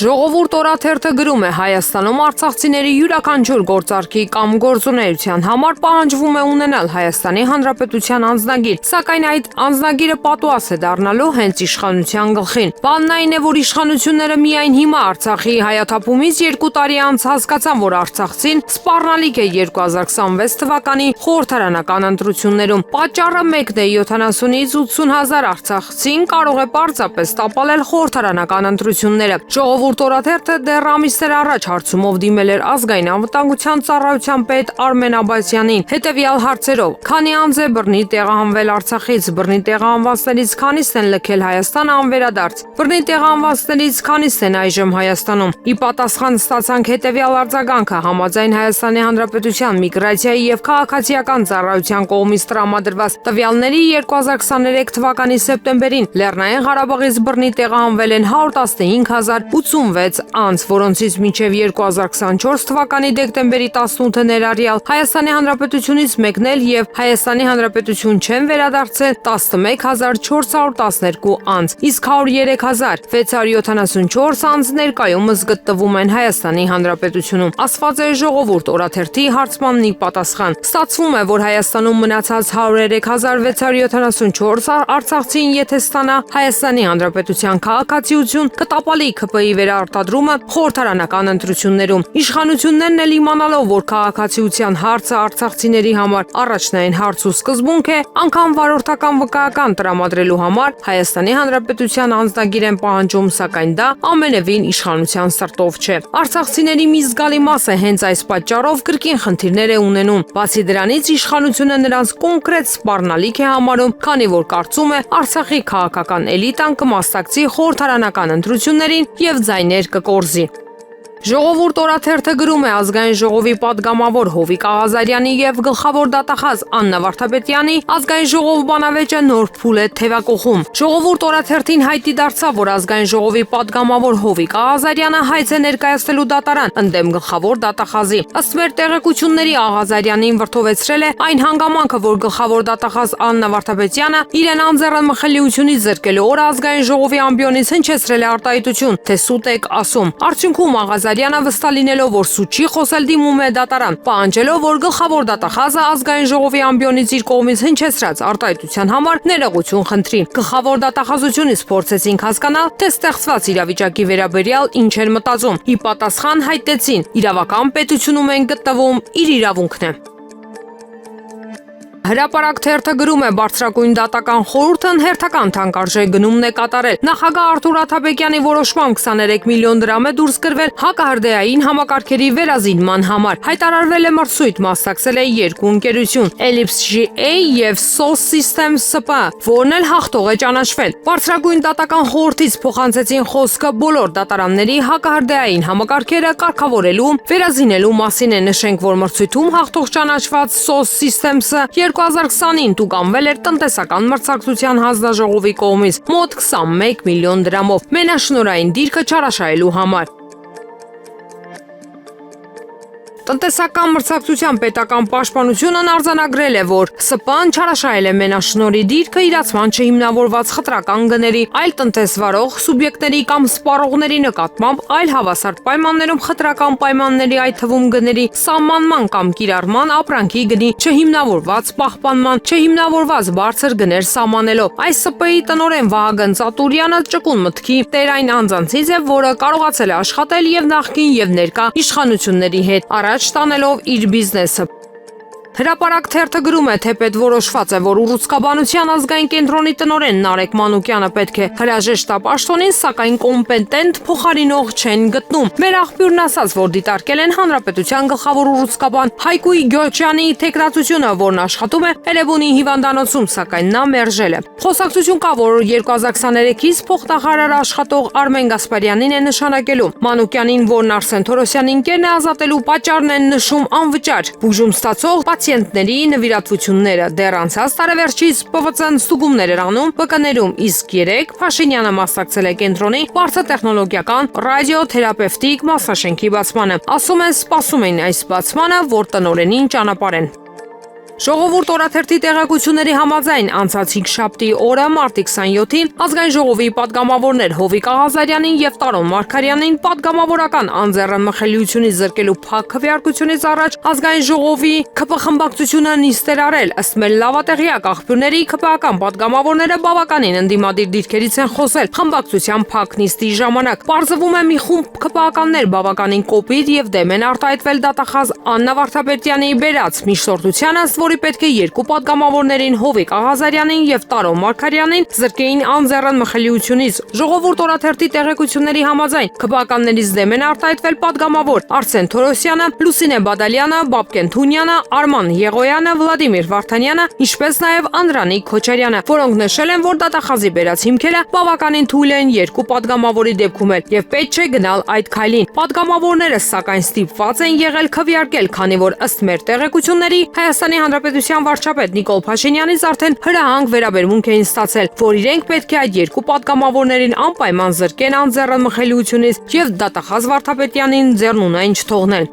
Ժողովուրդ օրաթերթը գրում է Հայաստանում արցախցիների յուրաքանչյուր գործարքի կամ գործունեության համար պահանջվում է ունենալ Հայաստանի Հանրապետության անձնագիր, սակայն այդ անձնագիրը պատուհաս է դառնալու հենց իշխանության գլխին։ Բանն այն է, որ իշխանությունները միայն հիմա Արցախի հայաթափումից 2 տարի անց հասկացան, որ արցախցին սպառնալիք է 2026 թվականի խորհրդարանական ընտրություններում։ Պատճառը մեկն է՝ 70-ից 80 հազար արցախցին կարող է պարզապես տապալել խորհրդարանական ընտրությունները։ Ժողովուրդ օրաթերթը դեռ ամիսներ առաջ հարցումով դիմել էր ազգային անվտանգության ծառայության պետ Արմեն Աբասյանին հետևյալ հարցերով. Քանի անձ է բռնի տեղահանվել Արցախից, բռնի տեղահանվածներից քանիսն են լքել Հայաստանը անվերադարձ, բռնի տեղահանվածներից քանիսն են այժմ Հայաստանում։ Ի պատասխան ստացանք հետևյալ արձագանքը. համաձայն Հայաստանի Հանրապետության միգրացիայի եւ քաղաքացիական ծառայության կողմից տրամադրված տվյալների 2023 թվականի սեպտեմբերին Լեռնային Ղարաբաղից բռնի տեղահանվել են 115,086 անձ, որոնցից մինչև 2024 թվականի դեկտեմբերի 18-ը ներառյալ Հայաստանի Հանրապետությունից մեկնել եւ Հայաստանի Հանրապետություն չեն վերադարձել 11,412 անձ, իսկ 103,674 անձ ներկայումս գտնվում են Հայաստանի Հանրապետությունում։ Ասված է Ժողովուրդ օրաթերթի հարցմանն ի պատասխան։ Ստացվում է, որ Հայաստանում մնացած 103,674 արցախցին եթե ստանա Հայաստանի Հանրապետության քաղաքացիություն, կտապալի ՔՊ-ի վերարտադրումը խորհրդարանական ընտրություններում։ Իշխանություններն էլ իմանալով, որ քաղաքացիության հարցը արցախցիների համար առաջնային հարց ու սկզբունք է, անգամ վարորդական վկայական տրամադրելու համար Հայաստանի Հանրապետության անձնագիր են պահանջում, սակայն դա ամենևին իշխանության սրտով չէ։ Արցախցիների մի զգալի մասը հենց այս պատճառով կրկին խնդիրներ է ունենում։ Բացի դրանից իշխանությունը նրանց կոնկրետ սպառնալիք է համարում, քանի որ կարծում է Արցախի քաղաքական էլիտան կմասնակցի խորհրդարանական ընտրություններին եւ ձայներ կկորզի։ Ժողովուրդ օրաթերթը գրում է ազգային ժողովի падգամավոր Հովիկ Աղազարյանի եւ գլխավոր դատախազ Աննա Վարդապետյանի ազգային ժողով բանավեճը նոր փուլ է թևակողում։ Ժողովուրդ օրաթերթին հայտի դարձավ, որ ազգային ժողովի падգամավոր Հովիկ Աղազարյանը հայց է ներկայացնելու դատարան ընդդեմ գլխավոր դատախազի։ Ըստ մեր տեղեկությունների Աղազարյանին վրդովեցրել է այն հանգամանքը, որ գլխավոր դատախազ Աննա Վարդապետյանը իրեն անձեռնմխելիությունից զրկելու օր ազգային ժողովի ամբիոնից հնչեցրել է արտահայտություն, թե սուտ եք ասում։ Արդյունքում Աղազարյանը վստահ լինելով, որ սուտ չի խոսել, դիմում է դատարան, պահանջելով, որ գլխավոր դատախազը ազգային ժողովի ամբիոնից իր կողմից հնչեցրած արտահայտության համար ներողություն խնդրի։ Գլխավոր դատախազությունից փորձեցինք հասկանալ, թե ստեղծված իրավիճակի վերաբերյալ ինչ էր մտածում։ Ի պատասխան հայտեցին՝ իրավական պետությունում են գտնվում, իր իրավունքն է։ Հրապարակ թերթը գրում է բարձրագույն դատական խորհուրդն հերթական թանկարժեք գնումն է կատարել։ Նախագահ Արթուր Աթաբեկյանի որոշմամբ 23 միլիոն դրամ է դուրս գրվել հակահրդեհային համակարգերի վերազինման համար։ Հայտարարվել է մրցույթ, մասնակցել է 2 ընկերություն՝ Ellipse.GA եւ SOS Systems SP, որն էլ հաղթող է ճանաչվել։ Բարձրագույն դատական խորհրդից փոխանցեցին խոսքը բոլոր դատարանների հակահրդեհային համակարգերը կարգավորելու, վերազինելու մասին է։ Նշենք, որ մրցույթում հաղթող ճանաչված SOS Systems-ը 2020-ին տուգանվել էր տնտեսական մրցակցության հանձնաժողովի կողմից մոտ 21 միլիոն դրամով մենաշնորհային դիրքը չարաշահելու համար։ Տնտեսական մրցակցության պետական պաշտպանությունն արձանագրել է, որ ՍՊ-ն չարաշահել է մենաշնորհի դիրքը իրացման չհիմնավորված խտրական գների, այլ տնտեսվարող սուբյեկտների կամ սպառողների նկատմամբ այլ հավասար պայմաններում խտրական պայմանների, այդ թվում գների սահմանման կամ կիրառման, ապրանքի գնի չհիմնավորված պահպանման, չհիմնավորված բարձր գներ սահմանելով։ Այս ՍՊ-ի տնօրեն Վահագն Ծատուրյանը ճկուն մտքի տեր այն անձանցից է, որը կարողացել է աշխատել եւ նախկին եւ ներկա իշխանությունների հետ, առաջ տանելով իր բիզնեսը։ Հրապարակ թերթը գրում է, թե պետ որոշված է, որ Ուռուցքաբանության ազգային կենտրոնի տնօրեն Նարեկ Մանուկյանը պետք է հրաժեշտ տա պաշտոնին, սակայն կոմպետենտ փոխարինող չեն գտնում։ Մեր աղբյուրն ասաց, որ դիտարկել են Հանրապետության գլխավոր ուռուցքաբան Հայկույ Գյոչյանի թեկնածությունը, որն աշխատում է Էրեբունի հիվանդանոցում, սակայն նա մերժել է։ Խոսակցություն կա, որ 2023-ից փոխնախարար աշխատող Արմեն Գասպարյանին է նշանակելու։ Մանուկյանին, որն Արսեն Թորոսյանի ընկերն է, ազատելու պատճառն են նշում անվճար բուժում ստացող պացիենտների նվիրատվությունները։ Դեռ անցած տարեվերջից ՊՎԾ-ն ստուգումներ էր անում ՊԿ-ներում, իսկ 3 Փաշինյանը մասնակցել է կենտրոնի բարձրատեխնոլոգիական ռադիոթերապևտիկ մասնաշենքի բացմանը։ Ասում են, սպասում էին այս բացմանը, որ տնօրենին ճանապարհեն։ Ժողովուրդ օրաթերթի տեղեկությունների համաձայն անցած 5 օրը մարտի 27-ին ազգային ժողովի պատգամավորներ Հովիկ Աղազարյանին եւ Տարոն Մարգարյանին պատգամավորական անձեռնմխելիությունից զրկելու փակ քվեարկությունից առաջ ազգային ժողովի ՔՊ խմբակցությունը նիստեր արել, ըստ մեր լավատեղյակ աղբյուրների ՔՊ-ական պատգամավորները բավականին ընդդիմադիր դիրքերից են խոսել խմբակցության փակ նիստի ժամանակ։ Պարզվում է մի խումբ ՔՊ-ականներ բավականին կոպիտ եւ դեմ են արտահայտվել դատախազ Աննա Վարդապետյանի բերած միշտորդությանը, որի պետք է երկու պատգամավորներին Հովիկ Աղազարյանին եւ Տարոն Մարգարյանին զրկեին անձեռնմխելիությունից։ Ժողովուրդ օրաթերթի տեղեկությունների համաձայն ՔՊ-ականներից դեմ են արտահայտվել պատգամավոր Արսեն Թորոսյանը, Լուսինե Բադալյանը, Բաբկեն Թունյանը, Արման Եղոյանը, Վլադիմիր Վարդանյանը, ինչպես նաեւ Անդրանիկ Քոչարյանը, որոնք նշել են, որ դատախազի բերած հիմքերը բավականին թույլ են երկու պատգամավորի դեպքում էլ եւ պետք չէ գնալ այդ քայլին։ Պատգամավորները սակայն ստիպված են եղել քվեարկել, քանի որ ըստ մեր տեղեկությունների Հայաստանի Հանրապետության վարչապետ Նիկոլ Փաշինյանից արդեն հրահանգ վերաբերմունք էին ստացել, որ իրենք պետք է այդ երկու պատգամավորներին անպայման զրկեն անձեռնմխելիությունից եւ դատախազ Վարդապետյանին ձեռնունայն չթողնեն։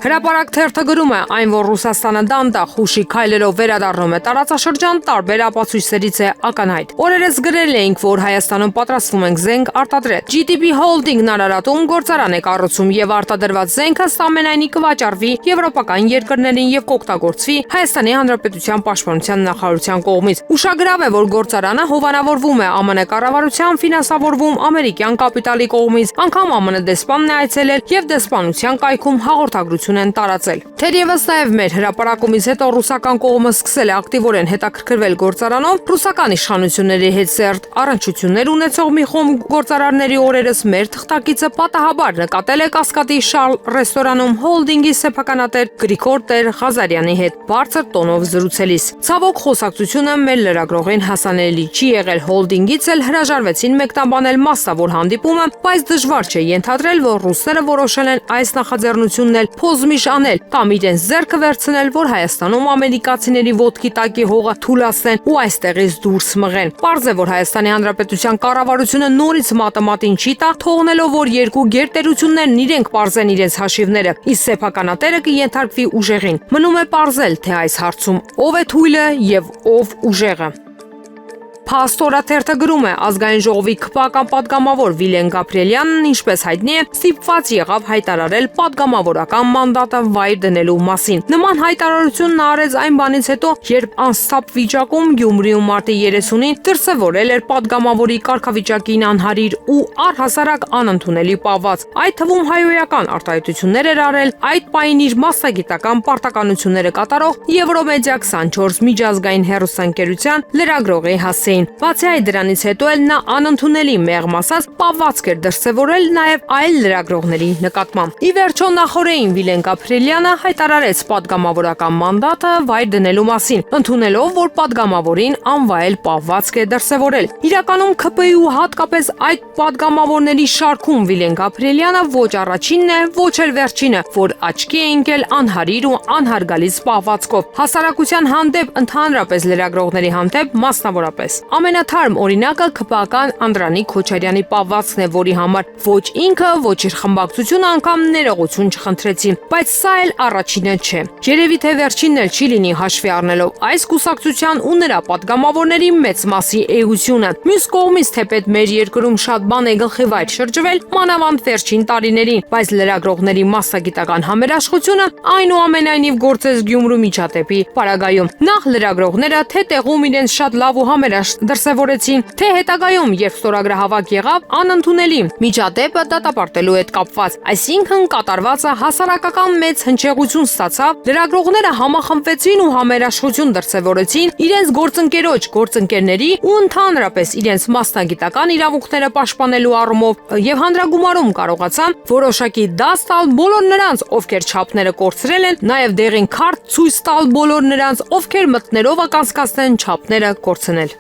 Հրապարակ թերթը գրում է, այն որ Ռուսաստանը դանդաղ հուշի քայլերով վերադառնում է տարածաշրջան, տարբեր ապացույցներից է ակնհայտ։ Օրերս գրել էինք, որ Հայաստանում պատրաստվում ենք զենք արտադրել։ GTP Holding-ն Արարատում գործարան է կառուցում եւ արտադրված զենքը ամենայնի կվաճառվի եվրոպական երկրներին եւ կօգտագործվի Հայաստանի Հանրապետության Պաշտպանության նախարարության կողմից։ Ուշագրավ է, որ գործարանը հովանավորվում է ԱՄՆ կառավարության, ֆինանսավորվում ամերիկյան կապիտալի կողմից, անգամ ԱՄՆ դեսպանն է այցելել եւ դեսպանության կայքում հաղորդագրություն են տարածել։ Թերևս նաև մեր հրապարակումից հետո ռուսական կողմը սկսել է ակտիվորեն հետաքրքրվել գործարանով, ռուսական իշխանությունների հետ սերտ առնչություններ ունեցող մի խումբ գործարարների օրերս մեր թղթակիցը պատահաբար նկատել է Կասկադի Շարլ ռեստորանում հոլդինգի սեփականատեր Գրիգոր Տեր-Ղազարյանի հետ բարձր տոնով զրուցելիս։ Ցավոք խոսակցությունը մեր լրագրողին հասանելի չի եղել, հոլդինգից էլ հրաժարվեցին մեկնաբանել մասսավոր հանդիպումը, բայց դժվար չէ ենթադրել, որ ռուսները որոշել են այս նախաձեռնությունն էլ փոզմիշ անել կամ իրենց ձեռքը վերցնել, որ Հայաստանում ամերիկացիների ոտքի տակի հողը թուլացնեն ու այստեղից դուրս մղեն։ Պարզ է, որ Հայաստանի Հանրապետության կառավարությունը նորից մատամատին չի տա, թողնելով, որ երկու գերտերություններն իրենք պարզեն իրենց հաշիվները, իսկ սեփականատերը կենթարկվի ուժեղին։ Մնում է պարզել, թե այս հարցում ով է թույլը եւ ով ուժեղը։ Փաստորաթերթը գրում է, ազգային ժողովի ՔՊ-ական պատգամավոր Վիլեն Գաբրիելյանն, ինչպես հայտնի է, ստիպված եղավ հայտարարել պատգամավորական մանդատը վայր դնելու մասին։ Նման հայտարարությունն արեց այն բանից հետո, երբ անսթափ վիճակում Գյումրիում մարտի 30-ին դրսևորել էր պատգամավորի կարգավիճակին անհարիր ու առհասարակ անընդունելի պահված։ Այդ թվում հայոյական արտահայտություններ էր արել այդ պահին իր մասնագիտական պարտականությունները կատարող Եվրոմեդիա 24 միջազգային հեռուստաընկերության լրագրողի Հասեին։ Բացի այդ դրանից հետո էլ նա անընդունելի մեղմ ասած պահվածք էր դրսևորել նաև այլ լրագրողների նկատմամբ։ Ի վերջո նախորդին Վիլեն Գաբրիելյանը հայտարարեց պատգամավորական մանդատը վայր դնելու մասին, ընդունելով, որ պատգամավորին անվայել պահվածք է դրսևորել։ Իրականում ՔՊ-ու հատկապես այդ պատգամավորների շարքում Վիլեն Գաբրիելյանը ոչ առաջինն է, ոչ էլ վերջինը, որ աչքի է ընկել անհարիր ու անհարգալից պահվածքով։ Հասարակության հանդեպ, ընդհանրապես լրագրողների հանդեպ մասնավորապես։ Ամենաթարմ օրինակը ՔՊ-ական Անդրանիկ Քոչարյանի պահվածքն է, որի համար ոչ ինքը, ոչ իր խմբակցությունը անգամ ներողություն չխնդրեցին, բայց սա էլ առաջինը չէ։ Երևի թե վերջինն էլ չի լինի հաշվի առնելով այս կուսակցության ու նրա պատգամավորների մեծ մասի էությունը։ Մյուս կողմից, թեպետ մեր երկրում շատ բան է գլխիվայր շրջվել, մանավանդ վերջին տարիներին, բայց լրագրողների մասնագիտական համերաշխությունը այնուամենայնիվ գործեց Գյումրու միջադեպի պարագայում։ Նախ լրագրողները թե տեղում իրենց շատ լավ ու համերաշխ դրսևորեցին, թե հետագայում, երբ ստորագրահավաք եղավ, անընդունելի միջադեպը դատապարտելու հետ կապված, այսինքն կատարվածը հասարակական մեծ հնչեղություն ստացավ, լրագրողները համախմբվեցին ու համերաշխություն դրսևորեցին իրենց գործընկերոջ, գործընկերների ու ընդհանրապես իրենց մասնագիտական իրավունքները պաշտպանելու առումով եւ հանրագումարում կարողացան որոշակի դաս տալ բոլոր նրանց, ովքեր չափները կորցրել են, նաեւ դեղին քարտ ցույց տալ բոլոր նրանց, ովքեր մտներով կանցկացնեն չափները կորցնել։